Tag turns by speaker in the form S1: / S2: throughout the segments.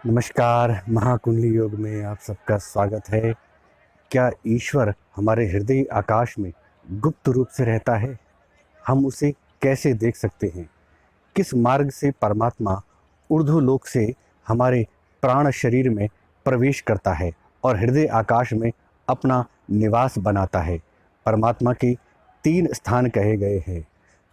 S1: नमस्कार। महाकुंडली योग में आप सबका स्वागत है। क्या ईश्वर हमारे हृदय आकाश में गुप्त रूप से रहता है? हम उसे कैसे देख सकते हैं? किस मार्ग से परमात्मा ऊर्ध्वलोक से हमारे प्राण शरीर में प्रवेश करता है और हृदय आकाश में अपना निवास बनाता है? परमात्मा के 3 स्थान कहे गए हैं।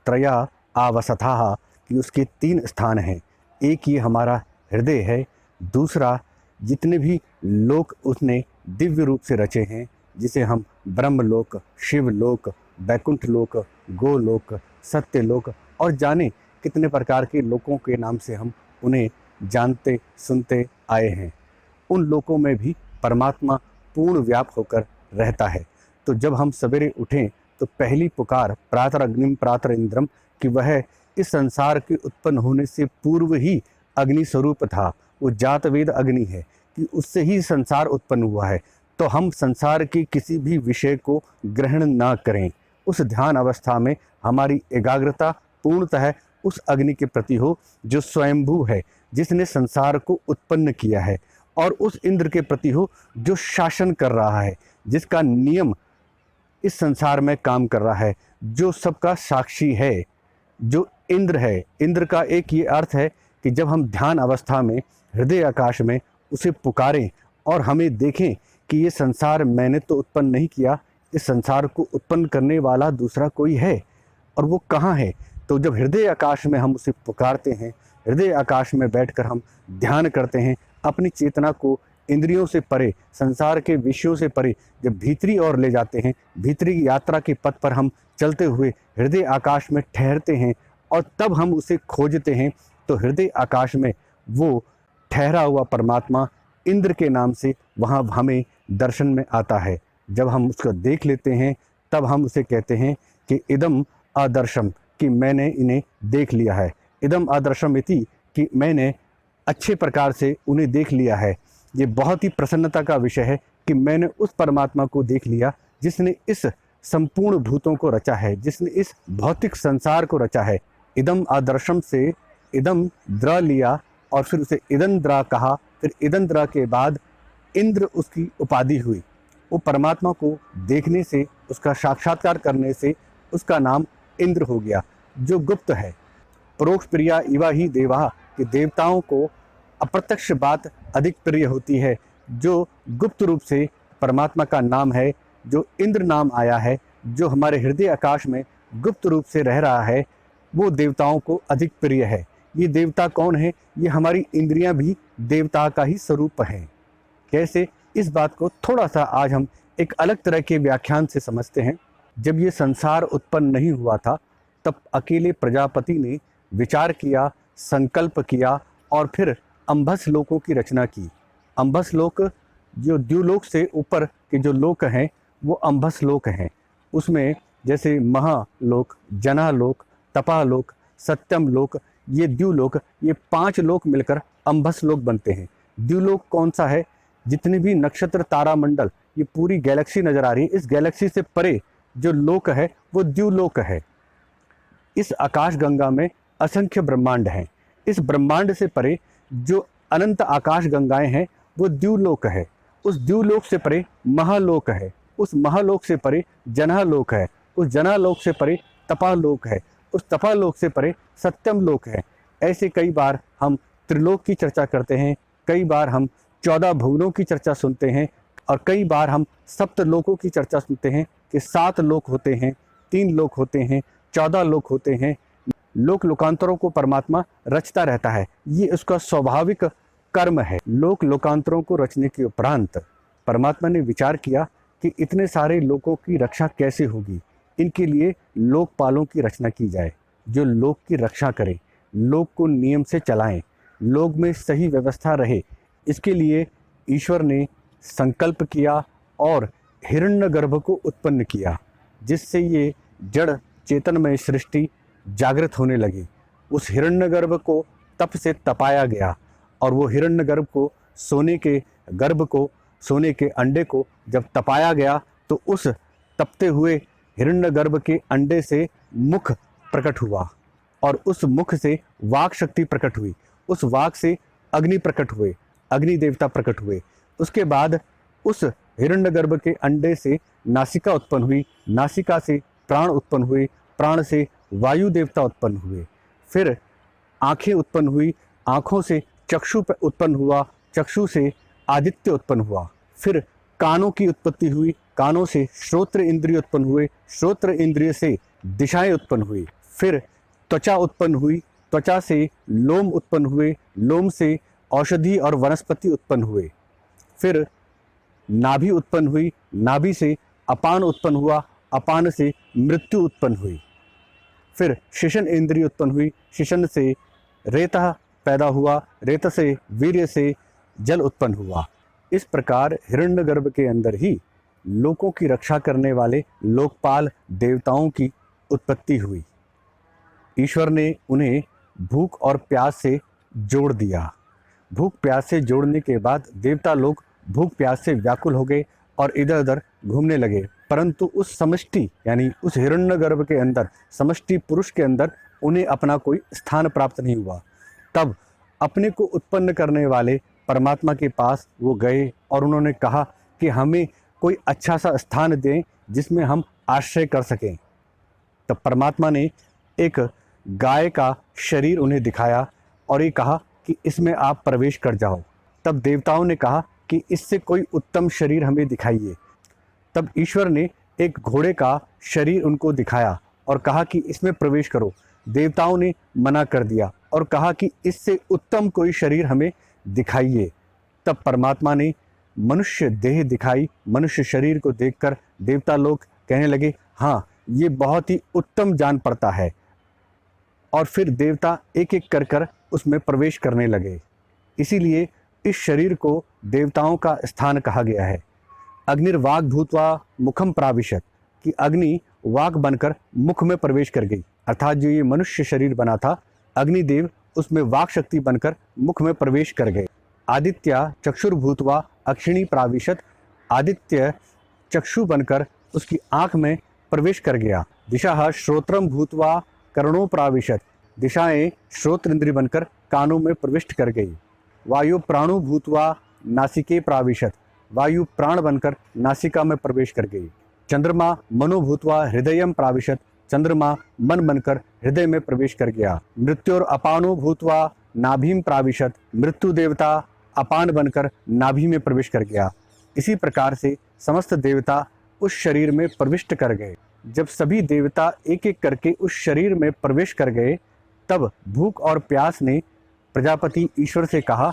S1: त्रया आवसथाः कि उसके 3 स्थान हैं। एक ये हमारा हृदय है, दूसरा जितने भी लोक उसने दिव्य रूप से रचे हैं, जिसे हम ब्रह्मलोक, शिवलोक, बैकुंठ लोक, गोलोक, सत्यलोक और जाने कितने प्रकार के लोकों के नाम से हम उन्हें जानते सुनते आए हैं। उन लोकों में भी परमात्मा पूर्ण व्याप्त होकर रहता है। तो जब हम सवेरे उठें तो पहली पुकार प्रातः अग्निम प्रातः इंद्रम कि वह इस संसार के उत्पन्न होने से पूर्व ही अग्नि स्वरूप था। वो जात वेद अग्नि है कि उससे ही संसार उत्पन्न हुआ है। तो हम संसार के किसी भी विषय को ग्रहण ना करें। उस ध्यान अवस्था में हमारी एकाग्रता पूर्णतः उस अग्नि के प्रति हो जो स्वयंभू है, जिसने संसार को उत्पन्न किया है, और उस इंद्र के प्रति हो जो शासन कर रहा है, जिसका नियम इस संसार में काम कर रहा है, जो सबका साक्षी है, जो इंद्र है। इंद्र का एक ये अर्थ है कि जब हम ध्यान अवस्था में हृदय आकाश में उसे पुकारें और हमें देखें कि ये संसार मैंने तो उत्पन्न नहीं किया, इस संसार को उत्पन्न करने वाला दूसरा कोई है, और वो कहाँ है। तो जब हृदय आकाश में हम उसे पुकारते हैं, हृदय आकाश में बैठकर हम ध्यान करते हैं, अपनी चेतना को इंद्रियों से परे, संसार के विषयों से परे जब भीतरी ओर ले जाते हैं, भीतरी की यात्रा के पथ पर हम चलते हुए हृदय आकाश में ठहरते हैं और तब हम उसे खोजते हैं, तो हृदय आकाश में वो ठहरा हुआ परमात्मा इंद्र के नाम से वहाँ हमें दर्शन में आता है। जब हम उसको देख लेते हैं तब हम उसे कहते हैं कि इदम आदर्शम, कि मैंने इन्हें देख लिया है। इदम आदर्शम इति कि मैंने अच्छे प्रकार से उन्हें देख लिया है। ये बहुत ही प्रसन्नता का विषय है कि मैंने उस परमात्मा को देख लिया जिसने इस संपूर्ण भूतों को रचा है, जिसने इस भौतिक संसार को रचा है। इदम आदर्शम से इदम द्र लिया और फिर उसे इदंद्रा कहा। फिर इदंद्रा के बाद इंद्र उसकी उपाधि हुई। वो परमात्मा को देखने से, उसका साक्षात्कार करने से उसका नाम इंद्र हो गया, जो गुप्त है। परोक्ष प्रिया इवा ही देवा, कि देवताओं को अप्रत्यक्ष बात अधिक प्रिय होती है। जो गुप्त रूप से परमात्मा का नाम है, जो इंद्र नाम आया है, जो हमारे हृदय आकाश में गुप्त रूप से रह रहा है, वो देवताओं को अधिक प्रिय है। ये देवता कौन है? ये हमारी इंद्रियां भी देवता का ही स्वरूप है। कैसे? इस बात को थोड़ा सा आज हम एक अलग तरह के व्याख्यान से समझते हैं। जब ये संसार उत्पन्न नहीं हुआ था, तब अकेले प्रजापति ने विचार किया, संकल्प किया और फिर अंबस लोकों की रचना की। अंबस लोक, जो द्युलोक से ऊपर के जो लोक हैं, वो अंबस लोक हैं। उसमें जैसे महालोक, जनालोक, तपालोक, सत्यम लोक, ये द्युलोक, ये 5 लोक मिलकर अंबस लोक बनते हैं। द्युलोक कौन सा है? जितने भी नक्षत्र, तारामंडल, ये पूरी गैलेक्सी नजर आ रही है, इस गैलेक्सी से परे जो लोक है वो द्युलोक है। इस आकाश गंगा में असंख्य ब्रह्मांड हैं। इस ब्रह्मांड से परे जो अनंत आकाश गंगाएं हैं वो द्युलोक है। उस द्युलोक से परे महालोक है। उस महालोक से परे जनालोक है। उस जनालोक से परे तपालोक है। उस तपालोक से परे सत्यम लोक है। ऐसे कई बार हम त्रिलोक की चर्चा करते हैं, कई बार हम 14 भुवनों की चर्चा सुनते हैं, और कई बार हम सप्त लोकों की चर्चा सुनते हैं कि 7 लोक होते हैं, 3 लोक होते हैं, 14 लोक होते हैं। लोक लोकांतरों को परमात्मा रचता रहता है, ये उसका स्वाभाविक कर्म है। लोक लोकांतरों को रचने के उपरांत परमात्मा ने विचार किया कि इतने सारे लोकों की रक्षा कैसे होगी। इनके लिए लोकपालों की रचना की जाए, जो लोक की रक्षा करें, लोक को नियम से चलाएं, लोक में सही व्यवस्था रहे। इसके लिए ईश्वर ने संकल्प किया और हिरण्यगर्भ को उत्पन्न किया, जिससे ये जड़ चेतनमय सृष्टि जागृत होने लगी। उस हिरण्यगर्भ को तप से तपाया गया, और वो हिरण्यगर्भ को, सोने के गर्भ को, सोने के अंडे को जब तपाया गया, तो उस तपते हुए हिरण्यगर्भ के अंडे से मुख प्रकट हुआ, और उस मुख से वाक शक्ति प्रकट हुई। उस वाक से अग्नि प्रकट हुए, अग्नि देवता प्रकट हुए। उसके बाद उस हिरण्यगर्भ के अंडे से नासिका उत्पन्न हुई, नासिका से प्राण उत्पन्न हुए, प्राण से वायु देवता उत्पन्न हुए। फिर आंखें उत्पन्न हुई, आंखों से चक्षु उत्पन्न हुआ, चक्षु से आदित्य उत्पन्न हुआ। फिर कानों की उत्पत्ति हुई, कानों से श्रोत्र इंद्रिय उत्पन्न हुए, श्रोत्र इंद्रिय से दिशाएं उत्पन्न हुई। फिर त्वचा उत्पन्न हुई, त्वचा से लोम उत्पन्न हुए, लोम से औषधि और वनस्पति उत्पन्न हुए। फिर नाभि उत्पन्न हुई, नाभि से अपान उत्पन्न हुआ, अपान से मृत्यु उत्पन्न हुई। फिर शिशन इंद्रिय उत्पन्न हुई, शिशन से रेतः पैदा हुआ, रेत से वीर्य से जल उत्पन्न हुआ। इस प्रकार हिरण्यगर्भ के अंदर ही लोकों की रक्षा करने वाले लोकपाल देवताओं की उत्पत्ति हुई। ईश्वर ने उन्हें भूख और प्यास से जोड़ दिया। भूख प्यास से जोड़ने के बाद देवता लोग भूख प्यास से व्याकुल हो गए और इधर उधर घूमने लगे, परंतु उस समष्टि यानी उस हिरण्यगर्भ के अंदर, समष्टि पुरुष के अंदर उन्हें अपना कोई स्थान प्राप्त नहीं हुआ। तब अपने को उत्पन्न करने वाले परमात्मा के पास वो गए और उन्होंने कहा कि हमें कोई अच्छा सा स्थान दें जिसमें हम आश्रय कर सकें। तब परमात्मा ने एक गाय का शरीर उन्हें दिखाया और ये कहा कि इसमें आप प्रवेश कर जाओ। तब देवताओं ने कहा कि इससे कोई उत्तम शरीर हमें दिखाइए। तब ईश्वर ने एक घोड़े का शरीर उनको दिखाया और कहा कि इसमें प्रवेश करो। देवताओं ने मना कर दिया और कहा कि इससे उत्तम कोई शरीर हमें दिखाइए। तब परमात्मा ने मनुष्य देह दिखाई। मनुष्य शरीर को देखकर देवता लोग कहने लगे, हाँ, ये बहुत ही उत्तम जान पड़ता है। और फिर देवता एक एक कर कर उसमें प्रवेश करने लगे। इसीलिए इस शरीर को देवताओं का स्थान कहा गया है। अग्निर्वाग भूत्वा मुखम प्राविशत, कि अग्नि वाग बनकर मुख में प्रवेश कर गई। अर्थात जो ये मनुष्य शरीर बना था, अग्निदेव उसमें वाक शक्ति बनकर मुख में प्रवेश कर गए। आदित्य चक्षुर्भूत्वा अक्षिणी प्राविशत, आदित्य चक्षु बनकर उसकी आंख में प्रवेश कर गया। दिशा श्रोत्रम भूत्वा कर्णों प्राविशत, दिशाएं श्रोत्र इंद्रिय बनकर कानों में प्रविष्ट कर गई। वायु प्राणु भूत्वा नासिके प्राविशत, वायु प्राण बनकर नासिका में प्रवेश कर गई। चंद्रमा मनो भूत्वा हृदयम प्राविशत, चंद्रमा मन बनकर हृदय में प्रवेश कर गया। मृत्युर अपानो भूत्वा नाभिम प्राविशत, मृत्यु देवता अपान बनकर नाभि में प्रवेश कर गया। इसी प्रकार से समस्त देवता उस शरीर में प्रविष्ट कर गए। जब सभी देवता एक एक करके उस शरीर में प्रवेश कर गए, तब भूख और प्यास ने प्रजापति ईश्वर से कहा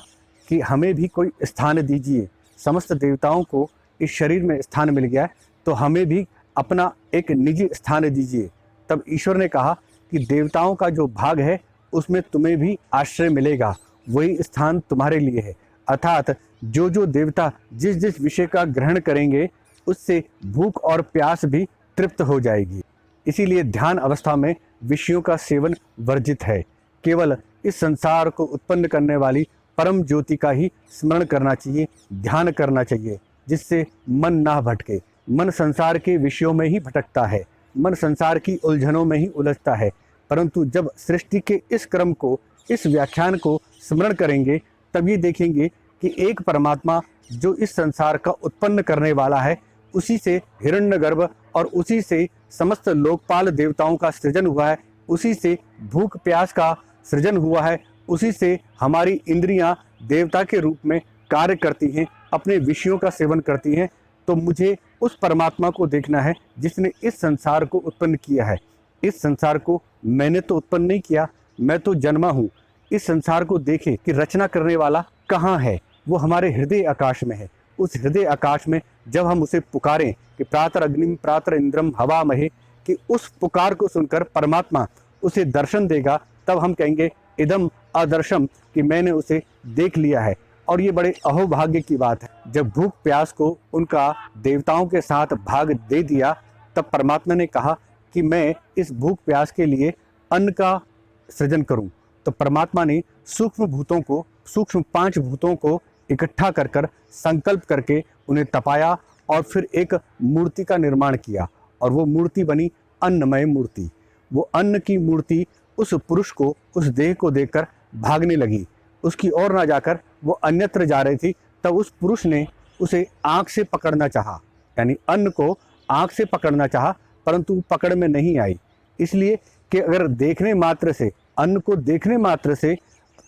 S1: कि हमें भी कोई स्थान दीजिए। समस्त देवताओं को इस शरीर में स्थान मिल गया, तो हमें भी अपना एक निजी स्थान दीजिए। तब ईश्वर ने कहा कि देवताओं का जो भाग है उसमें तुम्हें भी आश्रय मिलेगा, वही स्थान तुम्हारे लिए है। अर्थात जो जो देवता जिस जिस विषय का ग्रहण करेंगे, उससे भूख और प्यास भी तृप्त हो जाएगी। इसीलिए ध्यान अवस्था में विषयों का सेवन वर्जित है। केवल इस संसार को उत्पन्न करने वाली परम ज्योति का ही स्मरण करना चाहिए, ध्यान करना चाहिए, जिससे मन ना भटके। मन संसार के विषयों में ही भटकता है, मन संसार की उलझनों में ही उलझता है। परंतु जब सृष्टि के इस क्रम को, इस व्याख्यान को स्मरण करेंगे, तभी देखेंगे कि एक परमात्मा जो इस संसार का उत्पन्न करने वाला है, उसी से हिरण्यगर्भ और उसी से समस्त लोकपाल देवताओं का सृजन हुआ है, उसी से भूख प्यास का सृजन हुआ है, उसी से हमारी इंद्रियां देवता के रूप में कार्य करती हैं, अपने विषयों का सेवन करती हैं। तो मुझे उस परमात्मा को देखना है जिसने इस संसार को उत्पन्न किया है। इस संसार को मैंने तो उत्पन्न नहीं किया, मैं तो जन्मा हूँ। इस संसार को देखे कि रचना करने वाला कहाँ है, वो हमारे हृदय आकाश में है। उस हृदय आकाश में जब हम उसे पुकारें कि प्रातर अग्निम प्रातर इंद्रम हवा महे, कि उस पुकार को सुनकर परमात्मा उसे दर्शन देगा, तब हम कहेंगे इदम अदर्शम, कि मैंने उसे देख लिया है। और ये बड़े अहोभाग्य की बात है। जब भूख प्यास को उनका देवताओं के साथ भाग दे दिया, तब परमात्मा ने कहा कि मैं इस भूख प्यास के लिए अन्न का सृजन करूं। तो परमात्मा ने सूक्ष्म भूतों को, सूक्ष्म 5 भूतों को इकट्ठा कर कर संकल्प करके उन्हें तपाया और फिर एक मूर्ति का निर्माण किया, और वो मूर्ति बनी अन्नमय मूर्ति। वो अन्न की मूर्ति उस पुरुष को, उस देह को देखकर भागने लगी। उसकी ओर ना जाकर वो अन्यत्र जा रही थी, तब उस पुरुष ने उसे आँख से पकड़ना चाहा, यानी अन्न को आँख से पकड़ना चाहा, परंतु पकड़ में नहीं आई। इसलिए कि अगर देखने मात्र से, अन्न को देखने मात्र से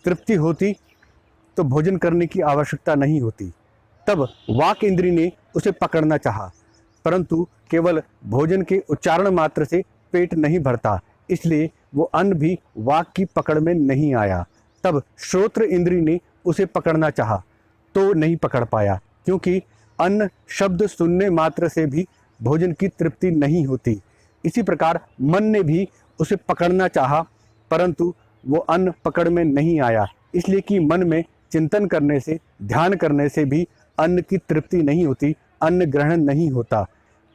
S1: तृप्ति होती तो भोजन करने की आवश्यकता नहीं होती। तब वाक इंद्री ने उसे पकड़ना चाहा, परंतु केवल भोजन के उच्चारण मात्र से पेट नहीं भरता, इसलिए वो अन्न भी वाक की पकड़ में नहीं आया। तब श्रोत्र इंद्री ने उसे पकड़ना चाहा तो नहीं पकड़ पाया, क्योंकि अन्न शब्द सुनने मात्र से भी भोजन की तृप्ति नहीं होती। इसी प्रकार मन ने भी उसे पकड़ना चाहा, परंतु वो अन्न पकड़ में नहीं आया, इसलिए कि मन में चिंतन करने से, ध्यान करने से भी अन्न की तृप्ति नहीं होती, अन्न ग्रहण नहीं होता।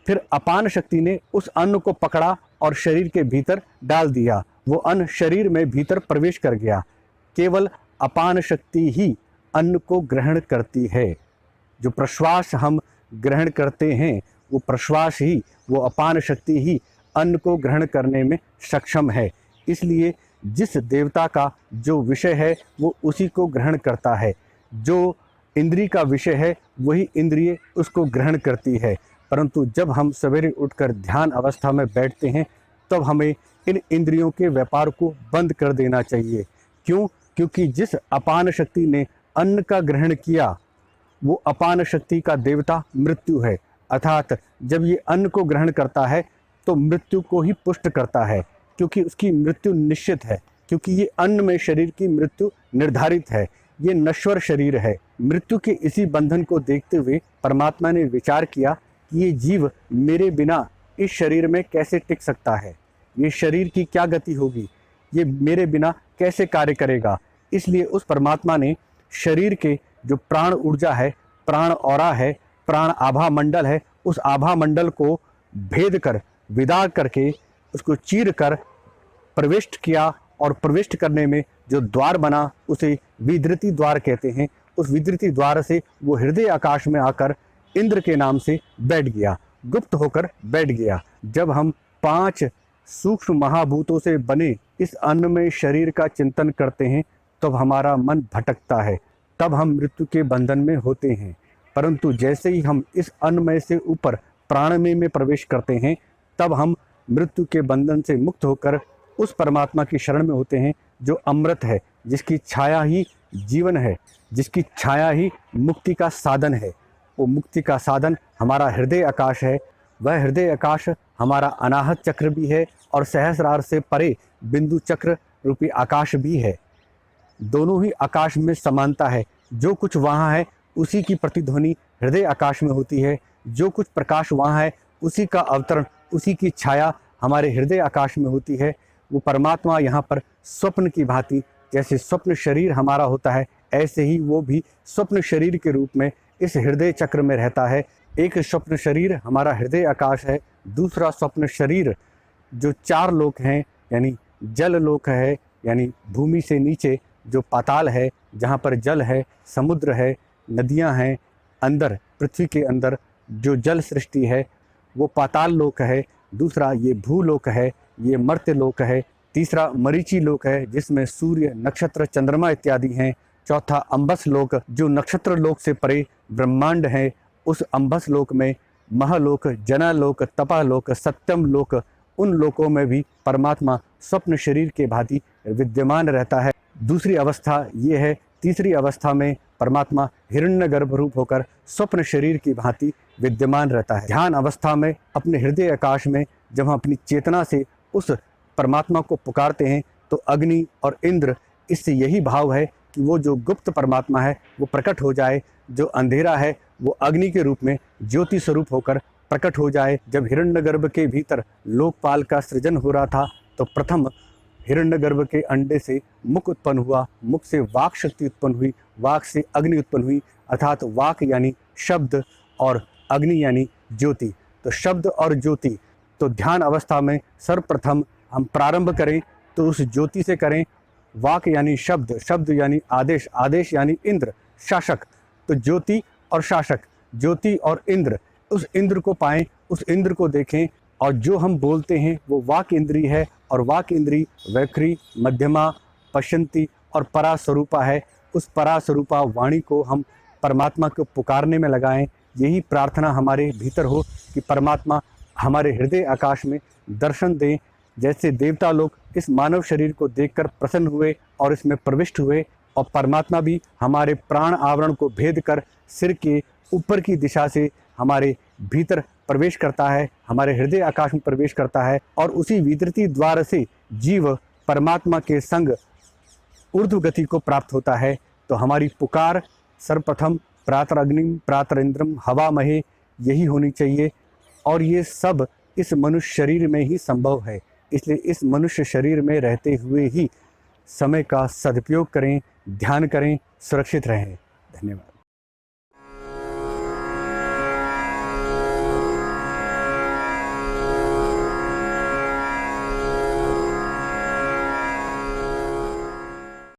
S1: फिर अपान शक्ति ने उस अन्न को पकड़ा और शरीर के भीतर डाल दिया। वो अन्न शरीर में भीतर प्रवेश कर गया। केवल अपान शक्ति ही अन्न को ग्रहण करती है। जो प्रश्वास हम ग्रहण करते हैं, वो प्रश्वास ही, वो अपान शक्ति ही अन्न को ग्रहण करने में सक्षम है। इसलिए जिस देवता का जो विषय है वो उसी को ग्रहण करता है। जो इंद्रिय का विषय है वही इंद्रिय उसको ग्रहण करती है। परंतु जब हम सवेरे उठकर ध्यान अवस्था में बैठते हैं, तब हमें इन इंद्रियों के व्यापार को बंद कर देना चाहिए। क्यों? क्योंकि जिस अपान शक्ति ने अन्न का ग्रहण किया, वो अपान शक्ति का देवता मृत्यु है। अर्थात जब ये अन्न को ग्रहण करता है तो मृत्यु को ही पुष्ट करता है, क्योंकि उसकी मृत्यु निश्चित है, क्योंकि ये अन्न में शरीर की मृत्यु निर्धारित है। ये नश्वर शरीर है। मृत्यु के इसी बंधन को देखते हुए परमात्मा ने विचार किया कि ये जीव मेरे बिना इस शरीर में कैसे टिक सकता है, ये शरीर की क्या गति होगी, ये मेरे बिना कैसे कार्य करेगा। इसलिए उस परमात्मा ने शरीर के जो प्राण ऊर्जा है, प्राण औरा है, प्राण आभा मंडल है, उस आभा मंडल को भेद कर, विदा करके, उसको चीर कर प्रविष्ट किया, और प्रविष्ट करने में जो द्वार बना उसे विदृति द्वार कहते हैं। उस विदृति द्वार से वो हृदय आकाश में आकर इंद्र के नाम से बैठ गया, गुप्त होकर बैठ गया। जब हम 5 सूक्ष्म महाभूतों से बने इस अन्न में शरीर का चिंतन करते हैं, तब हमारा मन भटकता है, तब हम मृत्यु के बंधन में होते हैं। परंतु जैसे ही हम इस अन्नमय से ऊपर प्राणमय में प्रवेश करते हैं, तब हम मृत्यु के बंधन से मुक्त होकर उस परमात्मा की शरण में होते हैं, जो अमृत है, जिसकी छाया ही जीवन है, जिसकी छाया ही मुक्ति का साधन है। वो मुक्ति का साधन हमारा हृदय आकाश है। वह हृदय आकाश हमारा अनाहत चक्र भी है और सहस्रार से परे बिंदु चक्र रूपी आकाश भी है। दोनों ही आकाश में समानता है। जो कुछ वहाँ है उसी की प्रतिध्वनि हृदय आकाश में होती है। जो कुछ प्रकाश वहाँ है उसी का अवतरण, उसी की छाया हमारे हृदय आकाश में होती है। वो परमात्मा यहाँ पर स्वप्न की भांति, जैसे स्वप्न शरीर हमारा होता है, ऐसे ही वो भी स्वप्न शरीर के रूप में इस हृदय चक्र में रहता है। एक स्वप्न शरीर हमारा हृदय आकाश है, दूसरा स्वप्न शरीर जो 4 लोक हैं, यानी जल लोक है, यानी भूमि से नीचे जो पाताल है, जहाँ पर जल है, समुद्र है, नदियाँ हैं, अंदर पृथ्वी के अंदर जो जल सृष्टि है वो पाताल लोक है। दूसरा ये भूलोक है, ये मर्त्य लोक है। तीसरा मरीची लोक है, जिसमें सूर्य, नक्षत्र, चंद्रमा इत्यादि हैं। चौथा अंबस लोक, जो नक्षत्र लोक से परे ब्रह्मांड है। उस अंबस लोक में महलोक, जनालोक, तपालोक, सत्यम लोक, उन लोकों में भी परमात्मा स्वप्न शरीर के भांति विद्यमान रहता है। दूसरी अवस्था ये है। तीसरी अवस्था में परमात्मा हिरण्यगर्भ रूप होकर स्वप्न शरीर की भांति विद्यमान रहता है। ध्यान अवस्था में अपने हृदय आकाश में जब हम अपनी चेतना से उस परमात्मा को पुकारते हैं, तो अग्नि और इंद्र, इससे यही भाव है कि वो जो गुप्त परमात्मा है वो प्रकट हो जाए, जो अंधेरा है वो अग्नि के रूप में ज्योति स्वरूप होकर प्रकट हो जाए। जब हिरण्यगर्भ के भीतर लोकपाल का सृजन हो रहा था, तो प्रथम हिरण्यगर्भ के अंडे से मुख उत्पन्न हुआ, मुख से वाक शक्ति उत्पन्न हुई, वाक से अग्नि उत्पन्न हुई, अर्थात वाक यानी शब्द और अग्नि यानी ज्योति। तो शब्द और ज्योति, तो ध्यान अवस्था में सर्वप्रथम हम प्रारंभ करें तो उस ज्योति से करें। वाक यानी शब्द, शब्द यानी आदेश, आदेश यानी इंद्र, शासक। तो ज्योति और शासक, ज्योति और इंद्र, उस इंद्र को पाएं, उस इंद्र को देखें। और जो हम बोलते हैं वो वाक इंद्री है, और वाक इंद्री वैखरी, मध्यमा, पश्यंती और परा स्वरूपा है। उस परास्वरूपा वाणी को हम परमात्मा को पुकारने में लगाएं। यही प्रार्थना हमारे भीतर हो कि परमात्मा हमारे हृदय आकाश में दर्शन दें। जैसे देवता लोग इस मानव शरीर को देखकर प्रसन्न हुए और इसमें प्रविष्ट हुए, और परमात्मा भी हमारे प्राण आवरण को भेद कर सिर के ऊपर की दिशा से हमारे भीतर प्रवेश करता है, हमारे हृदय आकाश में प्रवेश करता है, और उसी विद्युतीय द्वार से जीव परमात्मा के संग ऊर्ध्व गति को प्राप्त होता है। तो हमारी पुकार सर्वप्रथम प्रातरग्निम प्रातरिंद्रम हवामहे यही होनी चाहिए, और ये सब इस मनुष्य शरीर में ही संभव है। इसलिए इस मनुष्य शरीर में रहते हुए ही समय का सदुपयोग करें, ध्यान करें, सुरक्षित रहें। धन्यवाद।